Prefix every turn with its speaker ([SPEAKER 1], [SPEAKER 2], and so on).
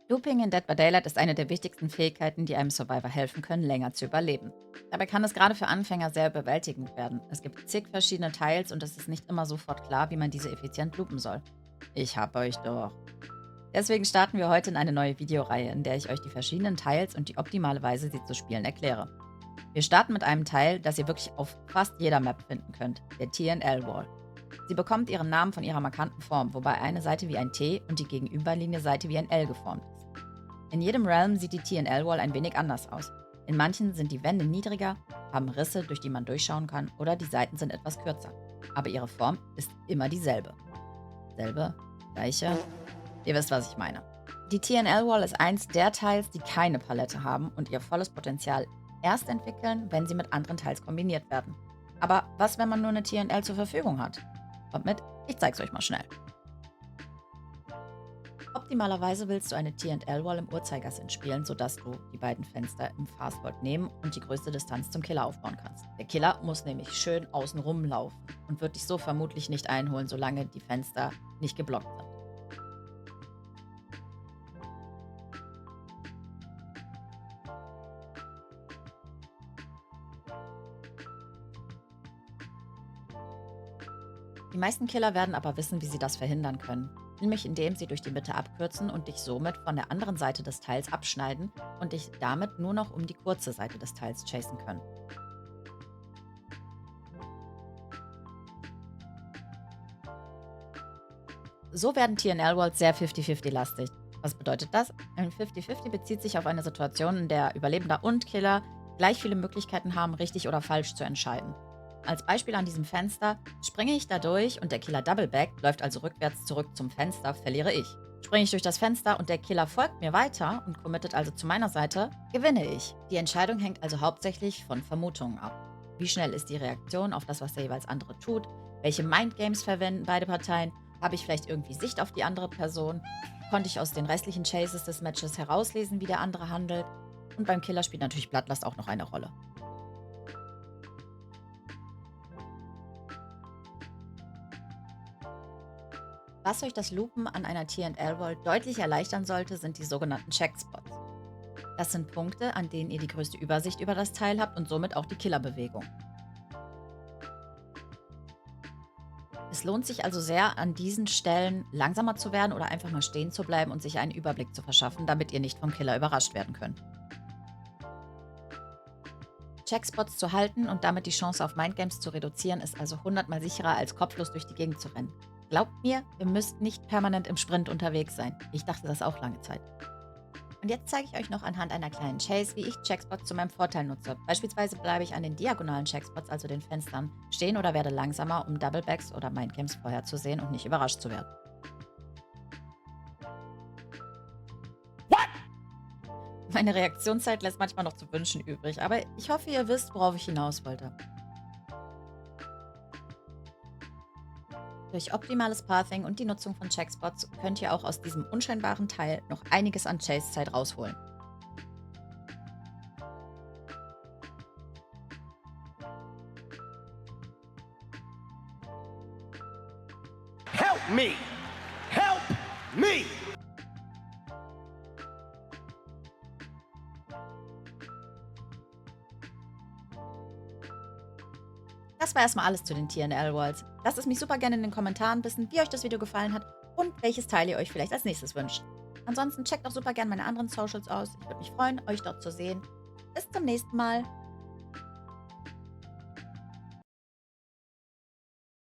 [SPEAKER 1] Looping in Dead by Daylight ist eine der wichtigsten Fähigkeiten, die einem Survivor helfen können, länger zu überleben. Dabei kann es gerade für Anfänger sehr überwältigend werden. Es gibt zig verschiedene Teils und es ist nicht immer sofort klar, wie man diese effizient loopen soll. Ich hab euch doch. Deswegen starten wir heute in eine neue Videoreihe, in der ich euch die verschiedenen Teils und die optimale Weise, sie zu spielen, erkläre. Wir starten mit einem Teil, das ihr wirklich auf fast jeder Map finden könnt, der TNL-Wall. Sie bekommt ihren Namen von ihrer markanten Form, wobei eine Seite wie ein T und die gegenüberliegende Seite wie ein L geformt ist. In jedem Realm sieht die TNL-Wall ein wenig anders aus. In manchen sind die Wände niedriger, haben Risse, durch die man durchschauen kann, oder die Seiten sind etwas kürzer. Aber ihre Form ist immer dieselbe. Selbe, gleiche, ihr wisst, was ich meine. Die TNL-Wall ist eins der Teils, die keine Palette haben und ihr volles Potenzial erst entwickeln, wenn sie mit anderen Teils kombiniert werden. Aber was, wenn man nur eine TNL zur Verfügung hat? Kommt mit, ich zeig's euch mal schnell. Optimalerweise willst du eine TNL-Wall im Uhrzeigersinn spielen, sodass du die beiden Fenster im Fastforward nehmen und die größte Distanz zum Killer aufbauen kannst. Der Killer muss nämlich schön außen rumlaufen und wird dich so vermutlich nicht einholen, solange die Fenster nicht geblockt sind. Die meisten Killer werden aber wissen, wie sie das verhindern können. Nämlich indem sie durch die Mitte abkürzen und dich somit von der anderen Seite des Teils abschneiden und dich damit nur noch um die kurze Seite des Teils chasen können. So werden TNL-Walls sehr 50-50-lastig. Was bedeutet das? Ein 50-50 bezieht sich auf eine Situation, in der Überlebender und Killer gleich viele Möglichkeiten haben, richtig oder falsch zu entscheiden. Als Beispiel an diesem Fenster: springe ich da durch und der Killer doubleback, läuft also rückwärts zurück zum Fenster, verliere ich. Springe ich durch das Fenster und der Killer folgt mir weiter und committet also zu meiner Seite, gewinne ich. Die Entscheidung hängt also hauptsächlich von Vermutungen ab. Wie schnell ist die Reaktion auf das, was der jeweils andere tut? Welche Mindgames verwenden beide Parteien? Habe ich vielleicht irgendwie Sicht auf die andere Person? Konnte ich aus den restlichen Chases des Matches herauslesen, wie der andere handelt? Und beim Killer spielt natürlich Bloodlust auch noch eine Rolle. Was euch das Loopen an einer TNL-Wall deutlich erleichtern sollte, sind die sogenannten Checkspots. Das sind Punkte, an denen ihr die größte Übersicht über das Teil habt und somit auch die Killerbewegung. Es lohnt sich also sehr, an diesen Stellen langsamer zu werden oder einfach mal stehen zu bleiben und sich einen Überblick zu verschaffen, damit ihr nicht vom Killer überrascht werden könnt. Checkspots zu halten und damit die Chance auf Mindgames zu reduzieren, ist also 100-mal sicherer, als kopflos durch die Gegend zu rennen. Glaubt mir, ihr müsst nicht permanent im Sprint unterwegs sein. Ich dachte das auch lange Zeit. Und jetzt zeige ich euch noch anhand einer kleinen Chase, wie ich Checkspots zu meinem Vorteil nutze. Beispielsweise bleibe ich an den diagonalen Checkspots, also den Fenstern, stehen oder werde langsamer, um Doublebacks oder Mindgames vorherzusehen und nicht überrascht zu werden. Meine Reaktionszeit lässt manchmal noch zu wünschen übrig, aber ich hoffe, ihr wisst, worauf ich hinaus wollte. Durch optimales Pathing und die Nutzung von Checkspots könnt ihr auch aus diesem unscheinbaren Teil noch einiges an Chase-Zeit rausholen.
[SPEAKER 2] Help me! Help me!
[SPEAKER 1] Das war erstmal alles zu den TNL-Walls. Lasst es mich super gerne in den Kommentaren wissen, wie euch das Video gefallen hat und welches Teil ihr euch vielleicht als nächstes wünscht. Ansonsten checkt auch super gerne meine anderen Socials aus. Ich würde mich freuen, euch dort zu sehen. Bis zum nächsten Mal.